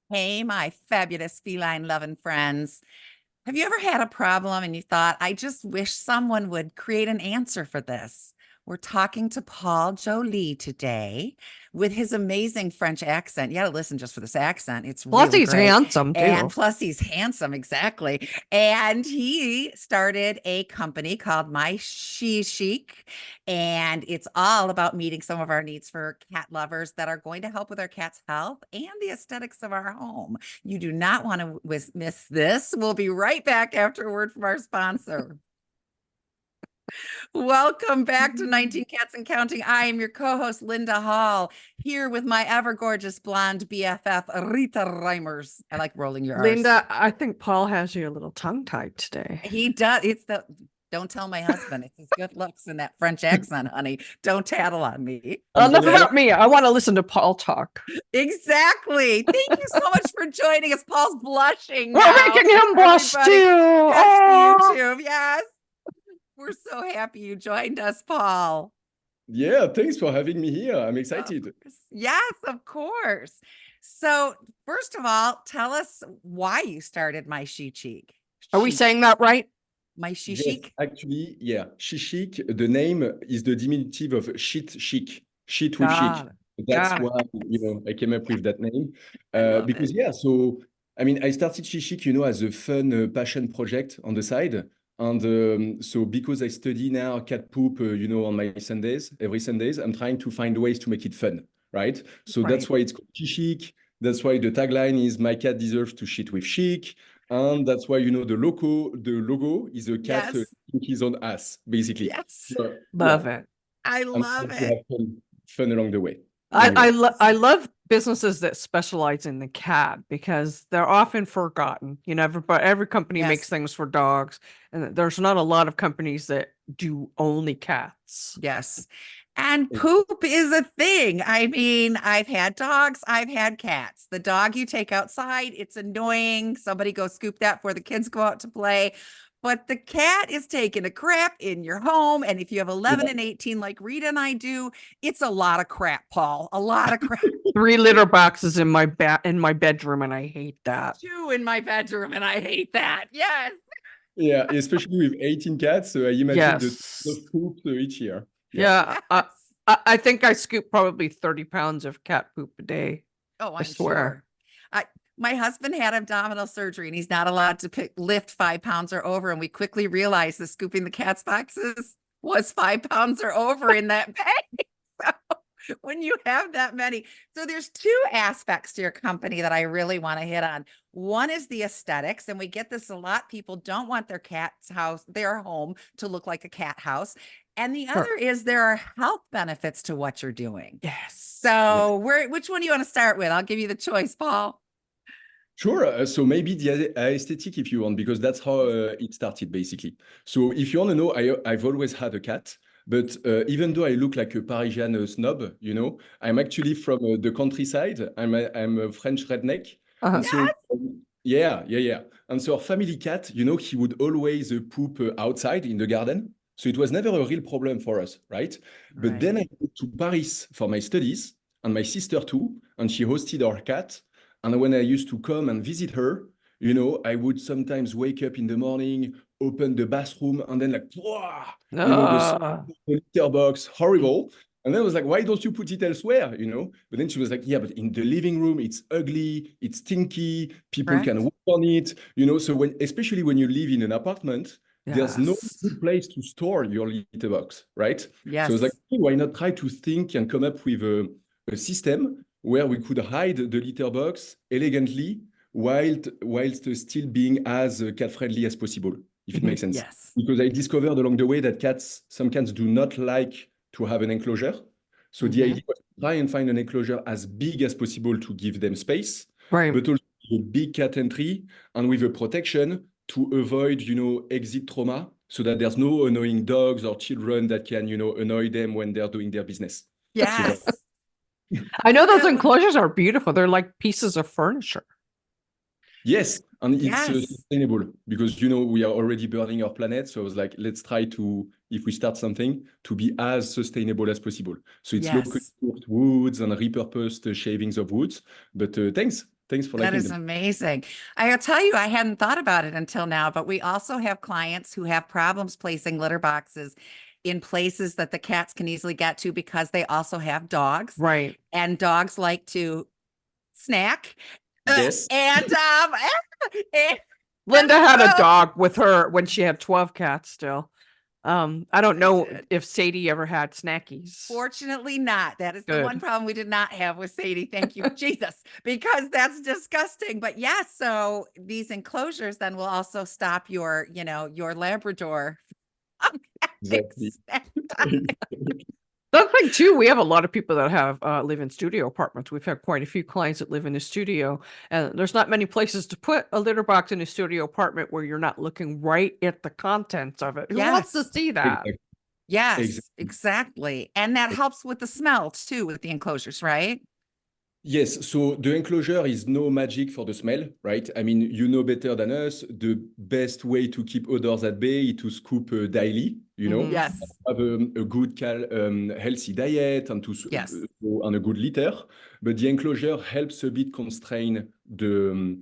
Hey, my fabulous feline loving friends. Have you ever had a problem and you thought, I just wish someone would create an answer for this? We're talking to Paul Joly today with his amazing French accent. You got to listen just for this accent. It's Plus, really he's great. handsome And too. plus, he's handsome, exactly. And he started a company called MyShichic, and it's all about meeting some of our needs for cat lovers that are going to help with our cat's health and the aesthetics of our home. You do not want to miss this. We'll be right back after a word from our sponsor. Welcome back to 19 Cats and Counting. I am your co-host, Linda Hall, here with my ever gorgeous blonde BFF, Rita Reimers. I like rolling your R's. Linda, I think Paul has you a little tongue-tied today. He does. Don't tell my husband. It's his good looks and that French accent, honey. Don't tattle on me. Enough about me. I want to listen to Paul talk. Exactly. Thank you so much for joining us. Paul's blushing We're now. making him blush too. That's Oh. the YouTube. Yes. We're so happy you joined us, Paul. Yeah, thanks for having me here. I'm excited. Yes, of course. So, first of all, tell us why you started MyShichic. Are we saying that right? MyShichic? Yes, actually, yeah. Shichic, the name is the diminutive of shit chic. Shit with chic. That's why, I came up with that name. Because, so, I started Shichic, as a fun passion project on the side. And so because I study now cat poop, on my Sundays, every Sundays, I'm trying to find ways to make it fun, right? So that's why it's called Shichic. That's why the tagline is "My cat deserves to shit with chic." And that's why, the logo is a cat in his own ass, basically. Yes. Love it. I love it. Have fun along the way. I love businesses that specialize in the cat because they're often forgotten. Every company makes things for dogs, and there's not a lot of companies that do only cats. Yes. And poop is a thing. I've had dogs, I've had cats. The dog you take outside, it's annoying. Somebody go scoop that before the kids go out to play. But the cat is taking a crap in your home. And if you have 11 and 18, like Rita and I do, it's a lot of crap, Paul. A lot of crap. 3 litter boxes in my bedroom, and I hate that. 2 in my bedroom, and I hate that. Yes. Yeah, especially with 18 cats. So I imagine the poop each year. Yeah. I think I scoop probably 30 pounds of cat poop a day. Oh, I swear. Sure. My husband had abdominal surgery and he's not allowed to lift 5 pounds or over. And we quickly realized that scooping the cat's boxes was 5 pounds or over in that bag. So when you have that many, so there's 2 aspects to your company that I really want to hit on. One is the aesthetics, and we get this a lot. People don't want their cat's house, their home, to look like a cat house. And the other is there are health benefits to what you're doing. Yes. So which one do you want to start with? I'll give you the choice, Paul. Sure. So maybe the aesthetic, if you want, because that's how it started, basically. So if you want to know, I've always had a cat. But even though I look like a Parisian snob, I'm actually from the countryside. I'm a French redneck. And so, yeah. And so our family cat, he would always poop outside in the garden. So it was never a real problem for us, right? But then I moved to Paris for my studies, and my sister too, and she hosted our cat. And when I used to come and visit her, I would sometimes wake up in the morning, open the bathroom, and then the litter box, horrible. And then I was like, why don't you put it elsewhere, But then she was like, yeah, but in the living room, it's ugly, it's stinky, people can walk on it, So especially when you live in an apartment, there's no good place to store your litter box, right? Yes. So I was like, hey, why not try to think and come up with a system where we could hide the litter box elegantly whilst still being as cat-friendly as possible, if it makes sense. Yes. Because I discovered along the way that some cats do not like to have an enclosure. So the idea was to try and find an enclosure as big as possible to give them space, but also a big cat entry and with a protection to avoid, exit trauma, so that there's no annoying dogs or children that can, annoy them when they're doing their business. Yes. I know those enclosures are beautiful. They're like pieces of furniture. Yes, and it's sustainable because, we are already burning our planet. So I was like, let's try to, if we start something, to be as sustainable as possible. So it's locally sourced woods and repurposed shavings of woods. But thanks. Thanks for That liking is them. amazing. I'll tell you, I hadn't thought about it until now, but we also have clients who have problems placing litter boxes in places that the cats can easily get to because they also have dogs, Right. and dogs like to snack. Yes. And and Linda had a so- dog with her when she had 12 cats still. I don't know did. if Sadie ever had snackies. Fortunately not. That is the Good. one problem we did not have with Sadie. Thank you, Jesus, because that's disgusting. But yes, so these enclosures then will also stop your, your Labrador from having Exactly. snack time. The other thing too, we have a lot of people that have live in studio apartments. We've had quite a few clients that live in a studio, and there's not many places to put a litter box in a studio apartment where you're not looking right at the contents of it. Who wants to Yes. see that? Exactly. Yes, exactly. And that helps with the smell too, with the enclosures, right? Yes, so the enclosure is no magic for the smell, right? I mean, you know better than us, the best way to keep odors at bay is to scoop daily, Yes. have a good, healthy diet and Yes. and a good litter. But the enclosure helps a bit constrain the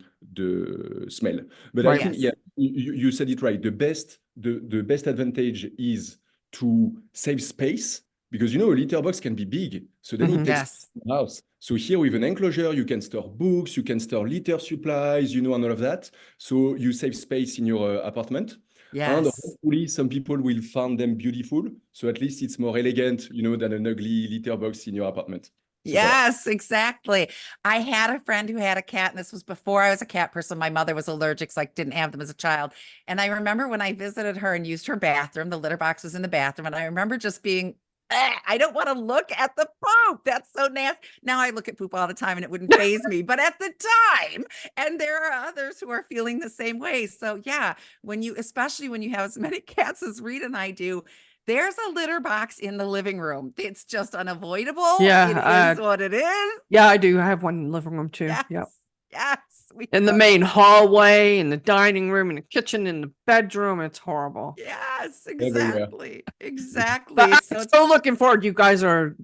smell. But I Right. think, Yes. yeah, you said it right. The best advantage is to save space because, a litter box can be big. So then it takes Yes. house. So here with an enclosure, you can store books, you can store litter supplies, and all of that. So you save space in your apartment. And Yes. hopefully some people will find them beautiful. So at least it's more elegant, than an ugly litter box in your apartment. So voilà. Yes, exactly. I had a friend who had a cat, and this was before I was a cat person. My mother was allergic, so I didn't have them as a child. And I remember when I visited her and used her bathroom, the litter box was in the bathroom, and I remember just being, I don't want to look at the poop. That's so nasty. Now I look at poop all the time and it wouldn't faze me, but at the time, and there are others who are feeling the same way. So yeah, especially when you have as many cats as Rita and I do, there's a litter box in the living room. It's just unavoidable. Yeah, It is what it is. Yeah, I do. I have one in the living room too. Yes. Yep. Yes. We In the love main it. hallway, in the dining room, in the kitchen, in the bedroom. It's horrible. Yes, Everywhere. exactly. But So I'm it's so looking forward. You guys are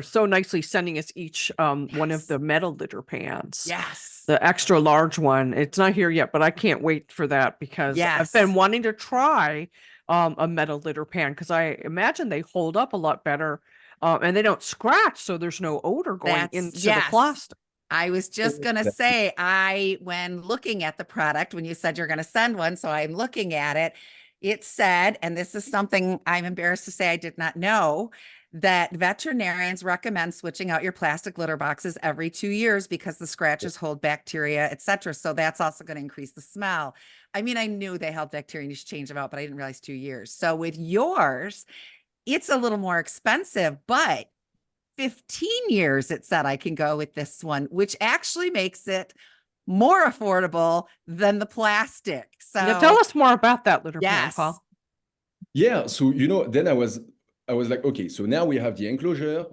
so nicely sending us each one of the metal litter pans. yes. The extra large one. It's not here yet, but I can't wait for that because I've been Yes. wanting to try a metal litter pan because I imagine they hold up a lot better and they don't scratch, so there's no odor going into the plastic. I was just going to say, when looking at the product, when you said you're going to send one, so I'm looking at it, it said, and this is something I'm embarrassed to say I did not know, that veterinarians recommend switching out your plastic litter boxes every 2 years because the scratches hold bacteria, etc. So that's also going to increase the smell. I mean, I knew they held bacteria and you should change them out, but I didn't realize 2 years. So with yours, it's a little more expensive, but 15 years it said I can go with this one, which actually makes it more affordable than the plastic. So Yeah, tell us more about that litter pan, yes. Paul. Yeah, so then I was like, okay, so now we have the enclosure,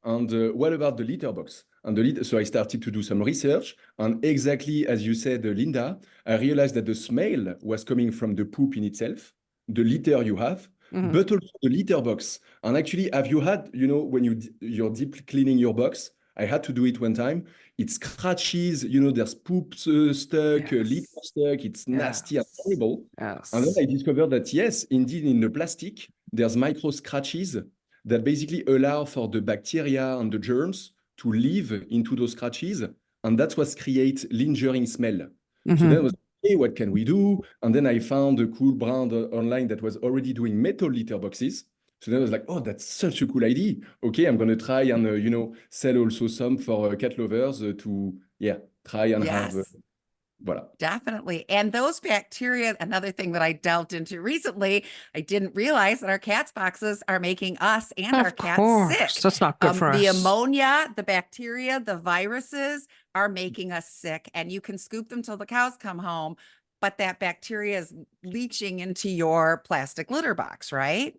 and what about the litter box? And so I started to do some research, and exactly as you said, Linda, I realized that the smell was coming from the poop in itself, the litter you have, but also the litter box. And actually, have you had, when you're deep cleaning your box? I had to do it one time. It scratches, there's poop stuck, litter stuck. It's nasty and horrible. Yes. And then I discovered that, yes, indeed, in the plastic, there's micro scratches that basically allow for the bacteria and the germs to live into those scratches. And that's what creates lingering smell. So then I was, hey, what can we do? And then I found a cool brand online that was already doing metal litter boxes. So then I was like, oh, that's such a cool idea. Okay, I'm going to try and, sell also some for cat lovers to, try and have, voilà. Definitely. And those bacteria, another thing that I delved into recently, I didn't realize that our cats boxes are making us and our cats sick. That's not good for The us. ammonia, the bacteria, the viruses are making us sick, and you can scoop them till the cows come home, but that bacteria is leaching into your plastic litter box, right?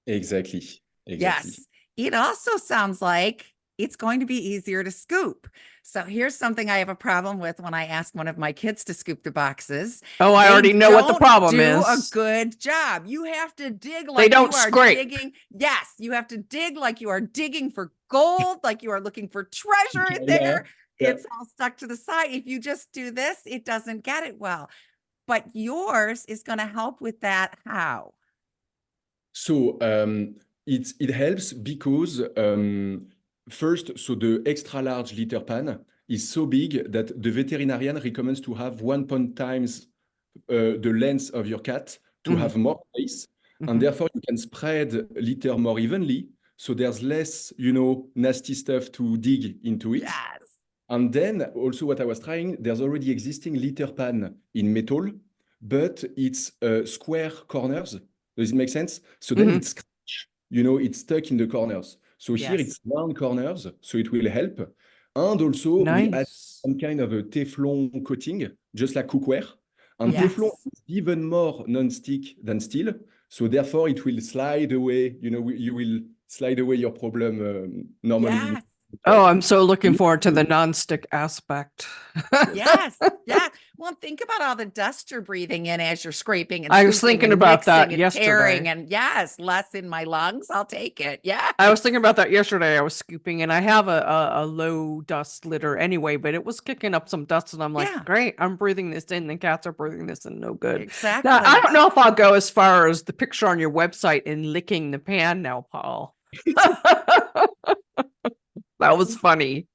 Exactly. Yes. It also sounds like it's going to be easier to scoop. So here's something I have a problem with when I ask one of my kids to scoop the boxes. Oh, I They already know what the don't problem do is. a good job. You have to dig They like don't you are scrape. digging. Yes, you have to dig like you are digging for gold, like you are looking for treasure in Yeah, there. yeah. It's all stuck to the side. If you just do this, it doesn't get it well. But yours is going to help with that. How? So it helps because first, so the extra large litter pan is so big that the veterinarian recommends to have 1 times the length of your cat to Mhm. have more space, and Mhm. therefore you can spread litter more evenly. So there's less, nasty stuff to dig into it. Yes. And then also what I was trying, there's already existing litter pan in metal, but it's square corners. Does it make sense? So then Mhm. it's scratch, it's stuck in the corners. So here Yes. it's round corners, so it will help. And also we add Nice. some kind of a Teflon coating, just like cookware. And Yes. Teflon is even more non-stick than steel. So therefore it will slide away, you will slide away your problem normally. Yes. Oh, I'm so looking forward to the non-stick aspect. Yes. Yeah. Well, think about all the dust you're breathing in as you're scraping and I was scooping thinking and about that mixing and tearing. yesterday. And yes, less in my lungs. I'll take it. Yeah. I was thinking about that yesterday. I was scooping and I have a low dust litter anyway, but it was kicking up some dust and I'm like, Yeah. great, I'm breathing this in. The cats are breathing this in. No good. Exactly. Now, I don't know if I'll go as far as the picture on your website in licking the pan now, Paul. That was funny.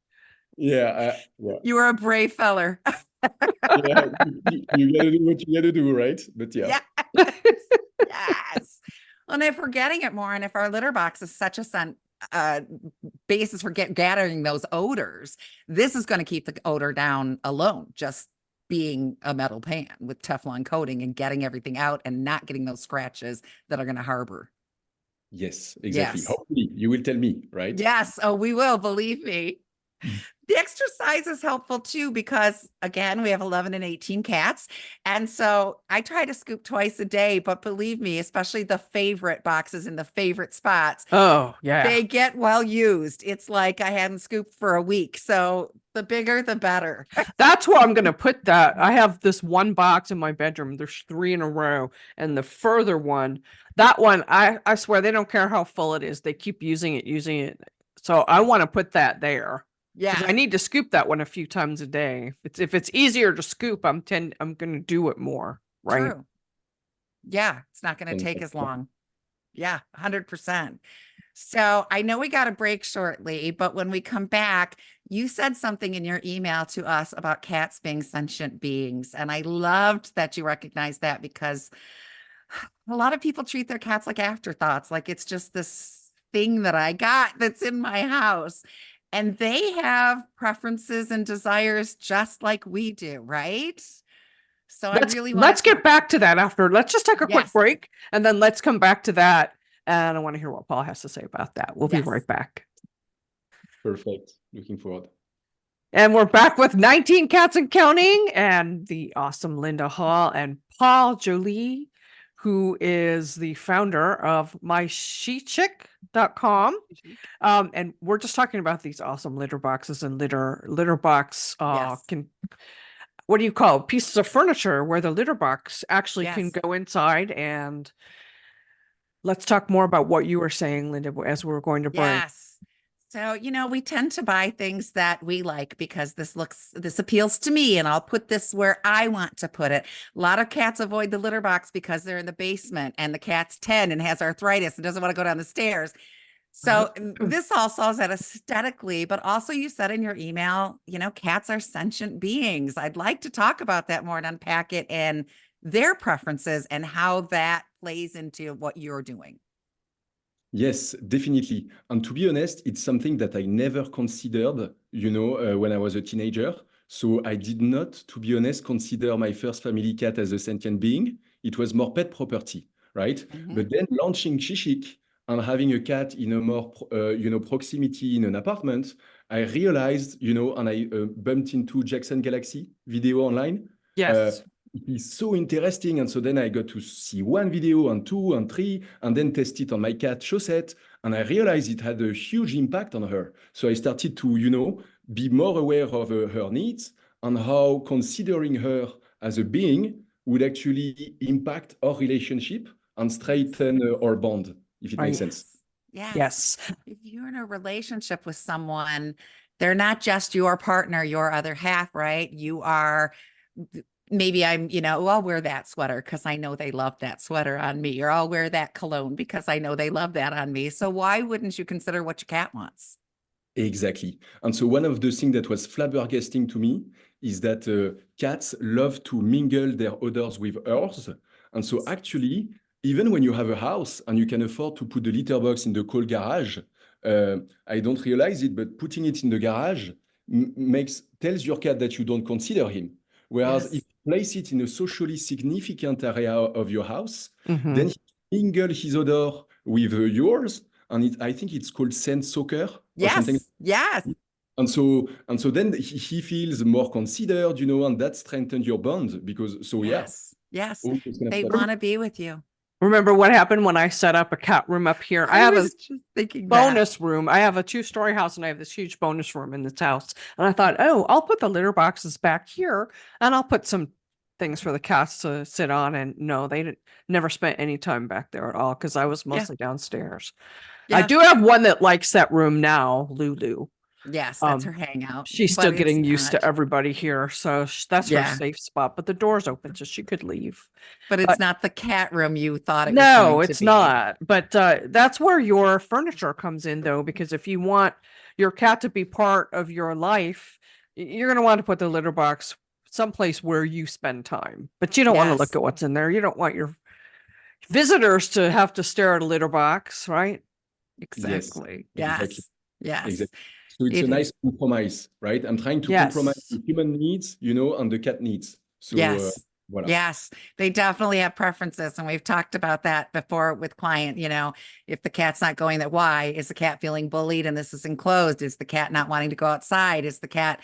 Yeah. You were a brave feller. Yeah, you gotta do what you gotta do, right? But yeah. Yes. Yes. And if we're getting it more, and if our litter box is such a basis for gathering those odors, this is going to keep the odor down alone, just being a metal pan with Teflon coating and getting everything out and not getting those scratches that are going to harbor. Yes, exactly. Yes. Hopefully, you will tell me, right? Yes. Oh, we will, believe me. The exercise is helpful too, because again, we have 11 and 18 cats. And so I try to scoop twice a day, but believe me, especially the favorite boxes in the favorite spots, Oh, yeah. they get well used. It's like I hadn't scooped for a week. So the bigger, the better. That's where I'm going to put that. I have this one box in my bedroom. There's 3 in a row. And the further one, that one, I swear they don't care how full it is. They keep using it. So I want to put that there. Yeah. Because I need to scoop that one a few times a day. If it's easier to scoop, I'm going to do it more. Right. True. Yeah. It's not going to take as long. Yeah. 100%. So I know we got a break shortly, but when we come back, you said something in your email to us about cats being sentient beings. And I loved that you recognized that, because a lot of people treat their cats like afterthoughts, like it's just this thing that I got that's in my house. And they have preferences and desires just like we do, right? So I really want Let's get back to that after. Let's just take a quick Yes. break and then let's come back to that. And I want to hear what Paul has to say about that. We'll be Yes. right back. Perfect. Looking forward. And we're back with 19 Cats and Counting and the awesome Linda Hall and Paul Joly, who is the founder of MyShichic.com. And we're just talking about these awesome litter boxes and litter box Yes. what do you call it? Pieces of furniture where the litter box actually can Yes. go inside. And let's talk more about what you were saying, Linda, as we're going to break. Yes. So, we tend to buy things that we like because this appeals to me, and I'll put this where I want to put it. A lot of cats avoid the litter box because they're in the basement and the cat's 10 and has arthritis and doesn't want to go down the stairs. So this all solves that aesthetically, but also you said in your email, cats are sentient beings. I'd like to talk about that more and unpack it and their preferences and how that plays into what you're doing. Yes, definitely. And to be honest, it's something that I never considered, when I was a teenager. So I did not, to be honest, consider my first family cat as a sentient being. It was more pet property, right? Mhm. But then launching Shichic and having a cat in a more, proximity in an apartment, I realized, and I bumped into Jackson Galaxy video online. Yes. It's so interesting. And so then I got to see one video and two and three, and then test it on my cat Chaussette. And I realized it had a huge impact on her. So I started to, be more aware of her needs and how considering her as a being would actually impact our relationship and straighten our bond, if it makes sense. Yes. Yes. If you're in a relationship with someone, they're not just your partner, your other half, right? You are, maybe I'll wear that sweater because I know they love that sweater on me, or I'll wear that cologne because I know they love that on me. So why wouldn't you consider what your cat wants? Exactly. And so one of the things that was flabbergasting to me is that cats love to mingle their odors with ours. And so actually, even when you have a house and you can afford to put the litter box in the cold garage, I don't realize it, but putting it in the garage tells your cat that you don't consider him. Whereas Yes. if you place it in a socially significant area of your house, Mhm. then he mingle his odor with yours. And I think it's called scent soccer or something. Yes. And so then he feels more considered, and that strengthened your bond because Yes. all those kind of They stuff. want to be with you. Remember what happened when I set up a cat room up here? I have a was just thinking that. bonus room. I have a 2-story house and I have this huge bonus room in this house. And I thought, oh, I'll put the litter boxes back here and I'll put some things for the cats to sit on. And no, they never spent any time back there at all because I was mostly downstairs. I Yeah. do have one that likes that room now, Lulu. Yes, that's her hangout. She's but still it's getting used to not. everybody here. So that's her Yeah. safe spot, but the door's open so she could leave. But it's not the cat room you thought it was No, going to it's be. not. But that's where your furniture comes in, though, because if you want your cat to be part of your life, you're going to want to put the litter box someplace where you spend time. But you don't want to look Yes. at what's in there. You don't want your visitors to have to stare at a litter box, right? Exactly. Exactly. Yes. Exactly. So it's It a is. nice compromise, right? I'm trying to compromise Yes. the human needs, and the cat needs. So Yes. voilà. Yes, they definitely have preferences. And we've talked about that before with client, if the cat's not going that, why is the cat feeling bullied and this is enclosed? Is the cat not wanting to go outside? Is the cat,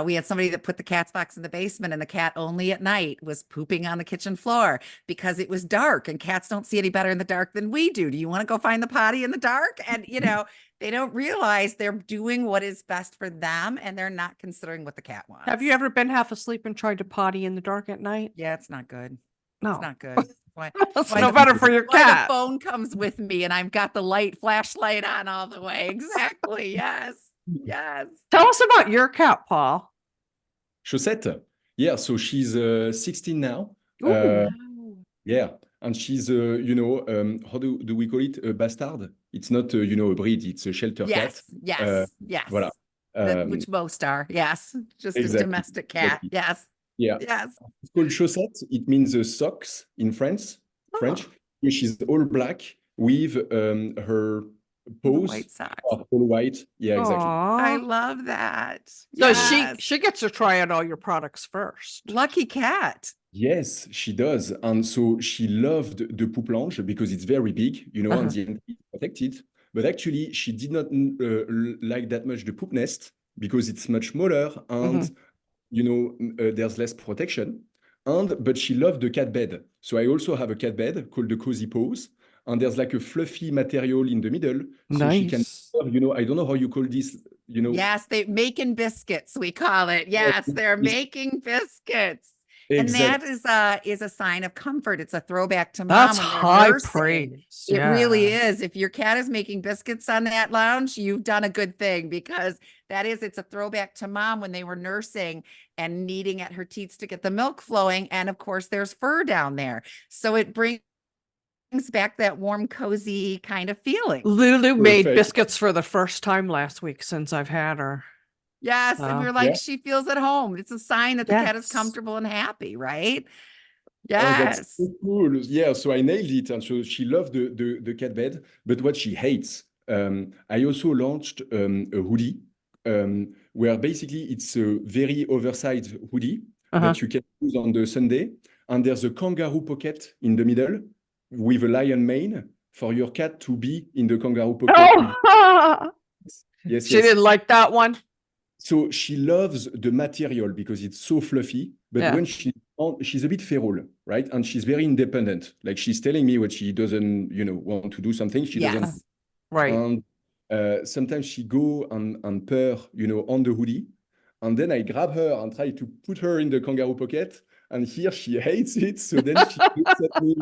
we had somebody that put the cat's box in the basement and the cat only at night was pooping on the kitchen floor because it was dark and cats don't see any better in the dark than we do. Do you want to go find the potty in the dark? And, they don't realize they're doing what is best for them and they're not considering what the cat wants. Have you ever been half asleep and tried to potty in the dark at night? Yeah, it's not good. No. It's not good. Why That's why no the- better for your why the cat. phone comes with me and I've got the flashlight on all the way. Exactly. Yes. Yes. Tell us about your cat, Paul. Chaussette. Yeah, so she's 16 now. Ooh. Uh, yeah, and she's how do we call it? A bastard. It's not a breed. It's a shelter cat. Yes. Yes. Voilà. Which most are. Yes. Just Exactly. a domestic cat. Exactly. Yes. Yeah. Yes. It's called chaussette. It means socks in French. Oh. She's all black with her The paws white socks. are all white. Yeah, exactly. I Aw. love that. So Yes. she gets to try out all your products first. Lucky cat. Yes, she does. And so she loved the poop lounge because it's very big, and the end is protected. But actually, she did not like that much the poop nest because it's much smaller and, there's less protection. But she loved the cat bed. So I also have a cat bed called the Cozy Paws. And there's like a fluffy material in the middle. So she can, Nice. I don't know how you call this, Yes, they making biscuits, we call it. Yes, they're making biscuits. And that is a sign of comfort. It's a throwback to mom. That's when they're high nursing. praise. It really Yeah. is. If your cat is making biscuits on that lounge, you've done a good thing because it's a throwback to mom when they were nursing and kneading at her teats to get the milk flowing. And of course, there's fur down there. So it brings back that warm, cozy kind of feeling. Lulu made Perfect. biscuits for the first time last week since I've had her. Yes, and we're like, Yeah. she feels at home. It's a sign that the cat is Yes. comfortable and happy, right? Oh, that's Yes. so cool. Yeah, so I nailed it. And so she loved the cat bed, but what she hates, I also launched a hoodie where basically it's a very oversized hoodie that you can use on the Sunday. And there's a kangaroo pocket in the middle with a lion mane for your cat to be in the kangaroo pocket. Oh, Yes, she yes. didn't like that one. So she loves the material because it's so fluffy. But Yeah. when she she's a bit feral, right? And she's very independent. Like she's telling me when she doesn't, want to do something, she doesn't. Yes. Right. And sometimes she go and purr, on the hoodie. And then I grab her and try to put her in the kangaroo pocket. And here she hates it. So then she looks at me,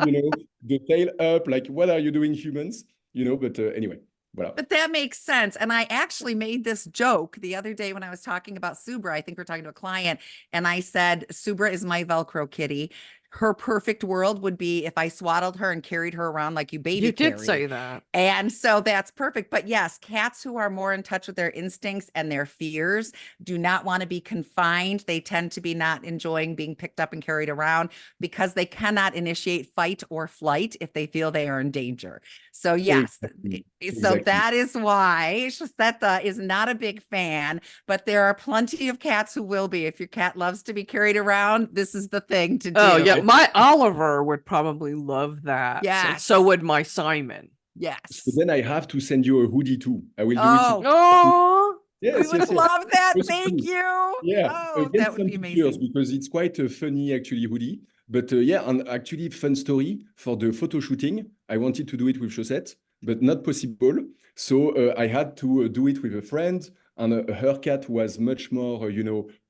the tail up, like, what are you doing, humans? But anyway, voilà. But that makes sense. And I actually made this joke the other day when I was talking about Subra. I think we're talking to a client, and I said, Subra is my Velcro kitty. Her perfect world would be if I swaddled her and carried her around like you baby You did carry. say that. And so that's perfect. But yes, cats who are more in touch with their instincts and their fears do not want to be confined. They tend to be not enjoying being picked up and carried around because they cannot initiate fight or flight if they feel they are in danger. So yes, Exactly. so that is why Shusetta is not a big fan, but there are plenty of cats who will be. If your cat loves to be carried around, this is the thing to do. Oh yeah, my Oliver would probably love that. Yes. And so would my Simon. Yes. So then I have to send you a hoodie too. I will do Oh. it. Oh, Yes, We would yes, yes. love that. Yes, Thank please. you. Yeah, Oh, again, that would some be pictures amazing. because it's quite a funny actually hoodie. But yeah, and actually fun story for the photo shooting. I wanted to do it with Chaussette, but not possible. So I had to do it with a friend, and her cat was much more,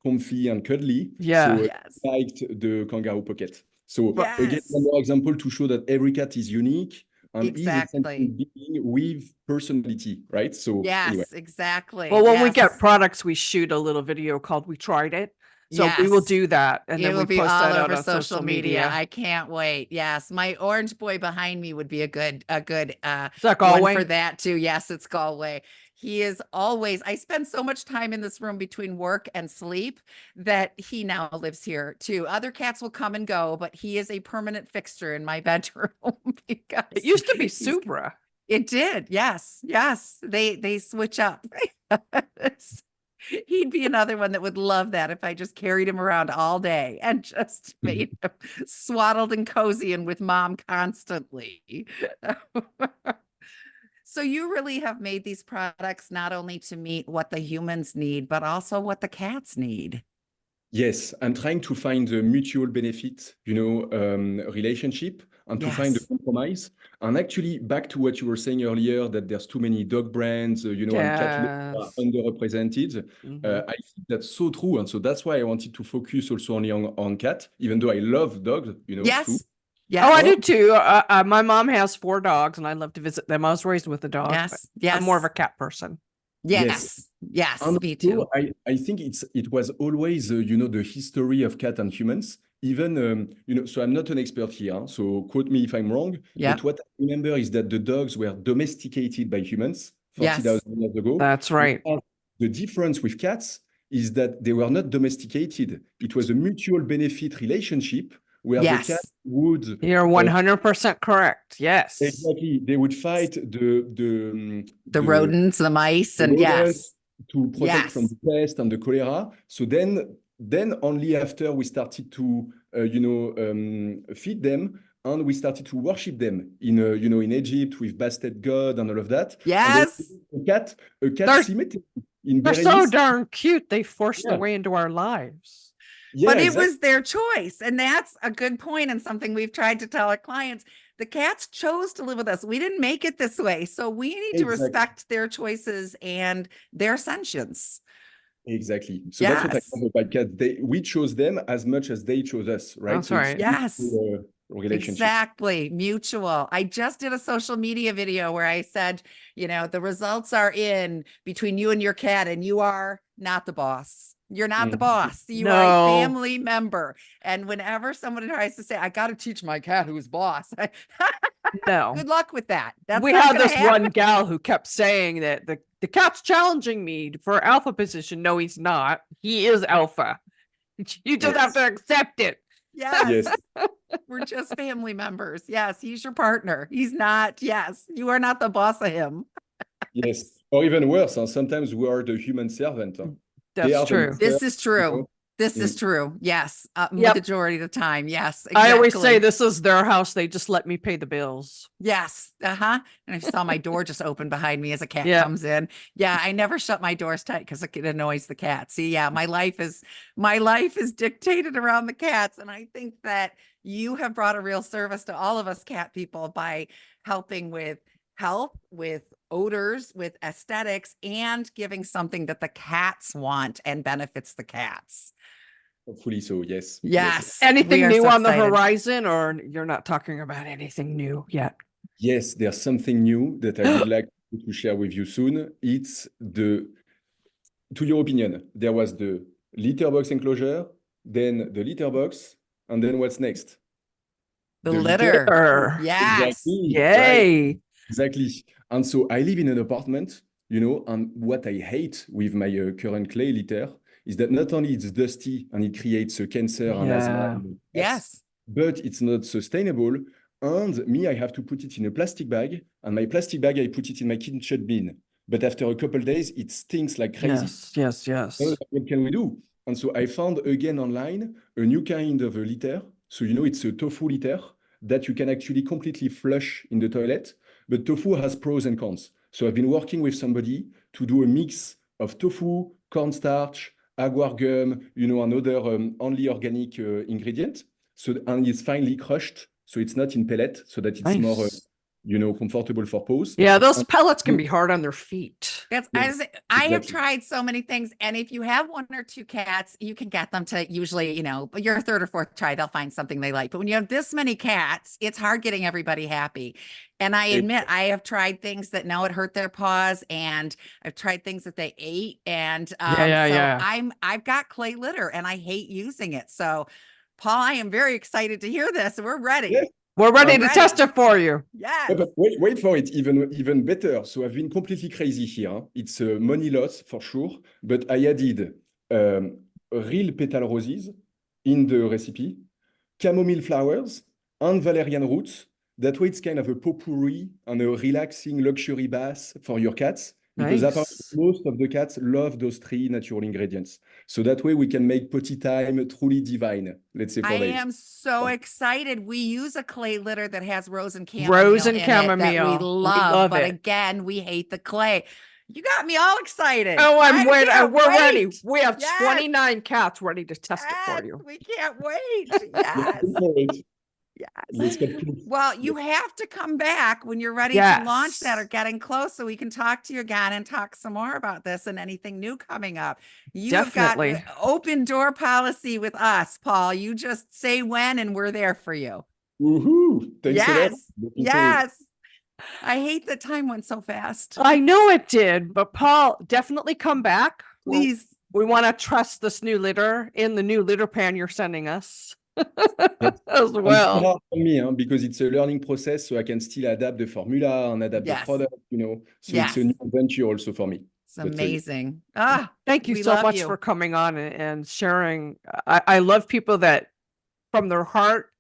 comfy and cuddly. Yeah. So Yes. liked the kangaroo pocket. So again, Yes. one more example to show that every cat is unique and is a Exactly. sentient being with personality, right? So anyway. Yes, exactly. Well, when we get Yes. products, we shoot a little video called "We Tried It." So we will Yes. do that, and It then will we be post all that out over on social media. I can't wait. Yes, my orange boy behind me would be a good Is that one Galway? for that too. Yes, it's Galway. He is always, I spend so much time in this room between work and sleep that he now lives here too. Other cats will come and go, but he is a permanent fixture in my bedroom because It used to be he's- Subra. It did. Yes. Yes. They switch up. He'd be another one that would love that if I just carried him around all day and just made him swaddled and cozy and with mom constantly. So you really have made these products not only to meet what the humans need, but also what the cats need. Yes, I'm trying to find a mutual benefit, relationship and to find a Yes. compromise. And actually, back to what you were saying earlier, that there's too many dog brands, and cat lovers are Yes. underrepresented. Mhm. I think that's so true. And so that's why I wanted to focus also only on cat, even though I love dogs, too. Yes. Oh, I Yes. do too. My mom has 4 dogs, and I love to visit them. I was raised with a dog. But Yes. Yes. I'm more of a cat person. Yes. Yes. And Me also, too. I think it was always, the history of cat and humans. Even, so I'm not an expert here, so quote me if I'm wrong. Yeah. But what I remember is that the dogs were domesticated by humans Yes. 40,000 years ago. That's right. And the difference with cats is that they were not domesticated. It was a mutual benefit relationship where the cat Yes. would You're 100% correct. Yes. exactly they would fight The rodents, the mice, and rodents yes. to protect from Yes. the pest and the cholera. So then only after we started to feed them and we started to worship them in Egypt with Bastet God and all of that. Yes. And then a cat They're- cemetery in They're so Berenice. darn cute. They forced Yeah. their way into our lives. Yeah, But it exactly. was their choice. And that's a good point and something we've tried to tell our clients. The cats chose to live with us. We didn't make it this way. So we need to Exactly. respect their choices and their sentience. Exactly. So that's what I Yes. love about cats. We chose them as much as they chose us, right? That's So it's right. Yes. a relationship. Exactly. Mutual. I just did a social media video where I said, the results are in between you and your cat, and you are not the boss. You're not the Mhm. boss. You are a No. family member. And whenever someone tries to say, I got to teach my cat who's boss, No. good luck with that. That's We not had gonna this happen. one gal who kept saying that the cat's challenging me for alpha position. No, he's not. He is alpha. You just have to accept it. Yes. Yes. We're just family members. Yes. He's your partner. He's not. Yes. You are not the boss of him. Yes. Or even worse, sometimes we are the human servant. They That's are the true. master, This is true. This Mm. is true. Yes. Yep. Majority of the time. Yes. I always say Exactly. this is their house. They just let me pay the bills. Yes. Uh-huh. And I saw my door just open behind me as a cat Yeah. comes in. Yeah, I never shut my doors tight because it annoys the cat. See, yeah, my life is dictated around the cats. And I think that you have brought a real service to all of us cat people by helping with health, with odors, with aesthetics, and giving something that the cats want and benefits the cats. Hopefully so, yes. Yes. Anything we are new so on the excited. horizon, or you're not talking about anything new yet? Yes, there's something new that I would like to share with you soon. It's to your opinion, there was the litter box enclosure, then the litter box, and then what's next? The The litter. Or Yes. Exactly, right? yay. Exactly. And so I live in an apartment, and what I hate with my current clay litter is that not only it's dusty and it creates a cancer and asthma, Yeah. Yes. but it's not sustainable. And me, I have to put it in a plastic bag, and my plastic bag, I put it in my kitchen bin. But after a couple of days, it stinks like crazy. Yes. What can we do? And so I found again online a new kind of a litter. So, it's a tofu litter that you can actually completely flush in the toilet. But tofu has pros and cons. So I've been working with somebody to do a mix of tofu, cornstarch, agar gum, and other only organic ingredient. So, and it's finely crushed. So it's not in pellet, so that it's more, Nice. comfortable for paws. Yeah, those And pellets can be hard on their feet. That's yes, I have exactly. tried so many things, and if you have one or two cats, you can get them to usually, but your third or fourth try, they'll find something they like. But when you have this many cats, it's hard getting everybody happy. And I admit, I have tried things that it hurt their paws, and I've tried things that they ate, and Yeah. I've got clay litter, and I hate using it. So, Paul, I am very excited to hear this. We're ready. Yes. We're ready We're to ready. test it for you. Yes. Yeah, but wait for it, even better. So I've been completely crazy here. Huh? It's a money loss for sure, but I added real petal roses in the recipe, chamomile flowers, and valerian roots. That way, it's kind of a potpourri and a relaxing luxury bath for your cats. Because apparently Nice. most of the cats love those three natural ingredients. So that way we can make potty time truly divine, let's say I 4 days. am so excited. We use a clay litter that has rose and chamomile Rose and in it that we chamomile. We love, love but it. again, we hate the clay. You got me all excited. Oh, I waiting. can't We're ready. wait. We have Yes, 29 cats ready to test it for yes, you. we can't wait. Let's Yes, go for it. yes. Let's get proof. Well, you have to come back when you're ready to launch that or Yes. getting close so we can talk to you again and talk some more about this and anything new coming up. You Definitely. have got open door policy with us, Paul. You just say when and we're there for you. Woohoo! Thanks a lot. Yes. Looking forward. Yes. I hate that time went so fast. I know it did, but Paul, definitely come back. Please. We want to trust this new litter in the new litter pan you're sending us Yes. as And it's well. hard for me, because it's a learning process, so I can still adapt the formula and adapt the Yes. product, So Yes. it's a new adventure also for me. It's But, amazing. Ah, Thank you we so love much you. for coming on and sharing. I love people that from their heart,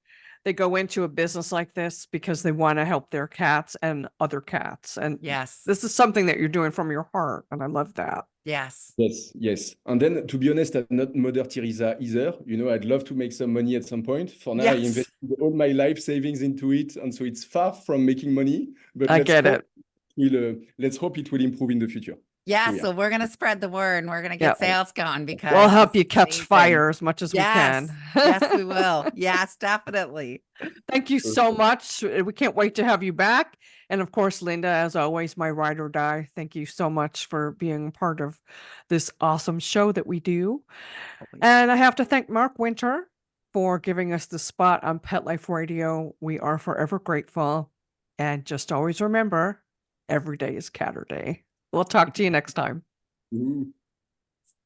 they go into a business like this because they want to help their cats and other cats. And Yes. this is something that you're doing from your heart. And I love that. Yes. Yes. And then, to be honest, I'm not Mother Teresa either. I'd love to make some money at some point. For now, I Yes. invested all my life savings into it, and so it's far from making money. But I get it. let's hope it will improve in the future. Yeah. Yeah. So we're going to spread the word and we're going to get Yeah. sales going because We'll help this you is catch amazing. fire as much as we Yes. can. Yes, we will. Yes, definitely. Thank you so much. We can't wait to have you back. And of course, Linda, as always, my ride or die. Thank you so much for being part of this awesome show that we do. And I have to thank Mark Winter for giving us the spot on Pet Life Radio. We are forever grateful. And just always remember, every day is Catter Day. We'll talk to you next time. Ooh.